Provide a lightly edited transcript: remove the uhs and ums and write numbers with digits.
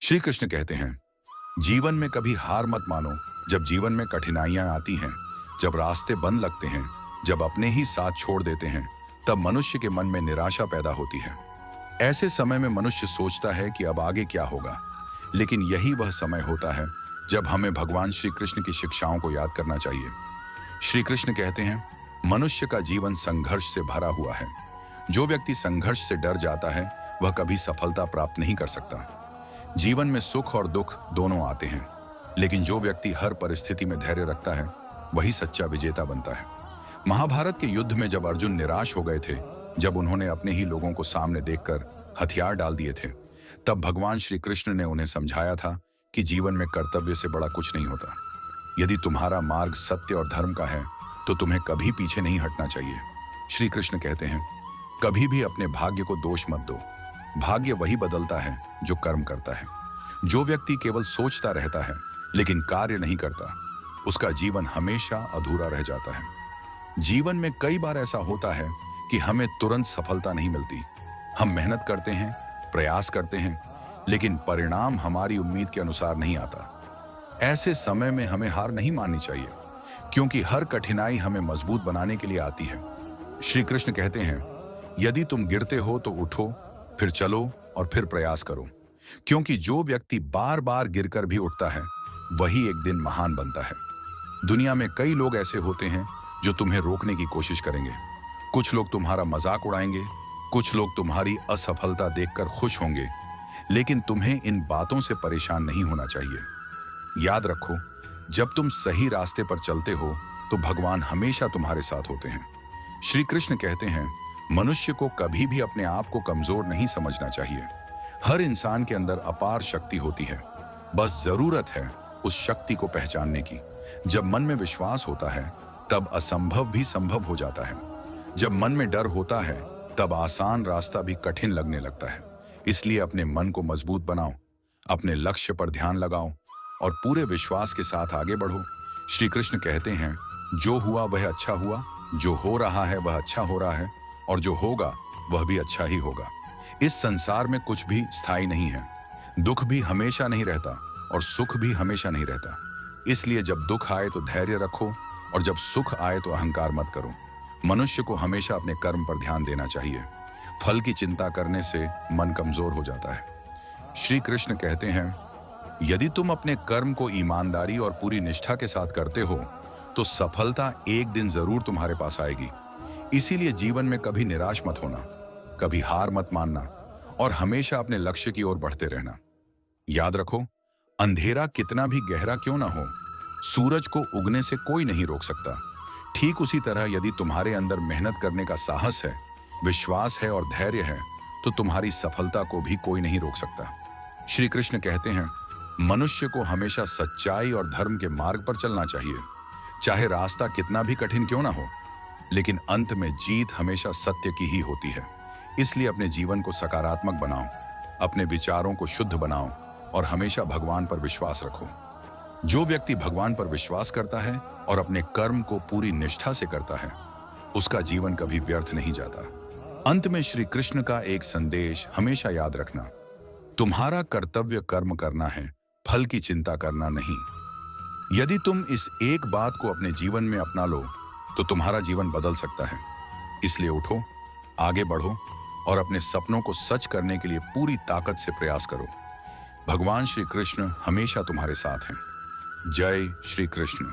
श्री कृष्ण कहते हैं, जीवन में कभी हार मत मानो। जब जीवन में कठिनाइयां आती हैं, जब रास्ते बंद लगते हैं, जब अपने ही साथ छोड़ देते हैं, तब मनुष्य के मन में निराशा पैदा होती है। ऐसे समय में मनुष्य सोचता है कि अब आगे क्या होगा, लेकिन यही वह समय होता है जब हमें भगवान श्री कृष्ण की शिक्षाओं को याद करना चाहिए। श्री कृष्ण कहते हैं, मनुष्य का जीवन संघर्ष से भरा हुआ है। जो व्यक्ति संघर्ष से डर जाता है वह कभी सफलता प्राप्त नहीं कर सकता। जीवन में सुख और दुख दोनों आते हैं, लेकिन जो व्यक्ति हर परिस्थिति में धैर्य रखता है वही सच्चा विजेता बनता है। महाभारत के युद्ध में जब अर्जुन निराश हो गए थे, जब उन्होंने अपने ही लोगों को सामने देखकर हथियार डाल दिए थे, तब भगवान श्री कृष्ण ने उन्हें समझाया था कि जीवन में कर्तव्य से बड़ा कुछ नहीं होता। यदि तुम्हारा मार्ग सत्य और धर्म का है तो तुम्हें कभी पीछे नहीं हटना चाहिए। श्री कृष्ण कहते हैं, कभी भी अपने भाग्य को दोष मत दो। भाग्य वही बदलता है जो कर्म करता है। जो व्यक्ति केवल सोचता रहता है लेकिन कार्य नहीं करता, उसका जीवन हमेशा अधूरा रह जाता है। जीवन में कई बार ऐसा होता है कि हमें तुरंत सफलता नहीं मिलती। हम मेहनत करते हैं, प्रयास करते हैं, लेकिन परिणाम हमारी उम्मीद के अनुसार नहीं आता। ऐसे समय में हमें हार नहीं माननी चाहिए, क्योंकि हर कठिनाई हमें मजबूत बनाने के लिए आती है। श्री कृष्ण कहते हैं, यदि तुम गिरते हो तो उठो, फिर चलो और फिर प्रयास करो, क्योंकि जो व्यक्ति बार बार गिरकर भी उठता है वही एक दिन महान बनता है। दुनिया में कई लोग ऐसे होते हैं जो तुम्हें रोकने की कोशिश करेंगे। कुछ लोग तुम्हारा मजाक उड़ाएंगे, कुछ लोग तुम्हारी असफलता देखकर खुश होंगे, लेकिन तुम्हें इन बातों से परेशान नहीं होना चाहिए। याद रखो, जब तुम सही रास्ते पर चलते हो तो भगवान हमेशा तुम्हारे साथ होते हैं। श्री कृष्ण कहते हैं, मनुष्य को कभी भी अपने आप को कमजोर नहीं समझना चाहिए। हर इंसान के अंदर अपार शक्ति होती है, बस जरूरत है उस शक्ति को पहचानने की। जब मन में विश्वास होता है तब असंभव भी संभव हो जाता है। जब मन में डर होता है तब आसान रास्ता भी कठिन लगने लगता है। इसलिए अपने मन को मजबूत बनाओ, अपने लक्ष्य पर ध्यान लगाओ और पूरे विश्वास के साथ आगे बढ़ो। श्री कृष्ण कहते हैं, जो हुआ वह अच्छा हुआ, जो हो रहा है वह अच्छा हो रहा है, और जो होगा वह भी अच्छा ही होगा। इस संसार में कुछ भी स्थायी नहीं है। दुख भी हमेशा नहीं रहता और सुख भी हमेशा नहीं रहता। इसलिए जब दुख आए तो धैर्य रखो और जब सुख आए तो अहंकार मत करो। मनुष्य को हमेशा अपने कर्म पर ध्यान देना चाहिए। फल की चिंता करने से मन कमजोर हो जाता है। श्री कृष्ण कहते हैं, यदि तुम अपने कर्म को ईमानदारी और पूरी निष्ठा के साथ करते हो तो सफलता एक दिन जरूर तुम्हारे पास आएगी। इसीलिए जीवन में कभी निराश मत होना, कभी हार मत मानना और हमेशा अपने लक्ष्य की ओर बढ़ते रहना। याद रखो, अंधेरा कितना भी गहरा क्यों ना हो, सूरज को उगने से कोई नहीं रोक सकता। ठीक उसी तरह यदि तुम्हारे अंदर मेहनत करने का साहस है, विश्वास है और धैर्य है, तो तुम्हारी सफलता को भी कोई नहीं रोक सकता। श्री कृष्ण कहते हैं, मनुष्य को हमेशा सच्चाई और धर्म के मार्ग पर चलना चाहिए, चाहे रास्ता कितना भी कठिन क्यों ना हो, लेकिन अंत में जीत हमेशा सत्य की ही होती है। इसलिए अपने जीवन को सकारात्मक बनाओ, अपने विचारों को शुद्ध बनाओ और हमेशा भगवान पर विश्वास रखो। जो व्यक्ति भगवान पर विश्वास करता है और अपने कर्म को पूरी निष्ठा से करता है, उसका जीवन कभी व्यर्थ नहीं जाता। अंत में श्री कृष्ण का एक संदेश हमेशा याद रखना, तुम्हारा कर्तव्य कर्म करना है, फल की चिंता करना नहीं। यदि तुम इस एक बात को अपने जीवन में अपना लो तो तुम्हारा जीवन बदल सकता है। इसलिए उठो, आगे बढ़ो और अपने सपनों को सच करने के लिए पूरी ताकत से प्रयास करो। भगवान श्री कृष्ण हमेशा तुम्हारे साथ हैं। जय श्री कृष्ण।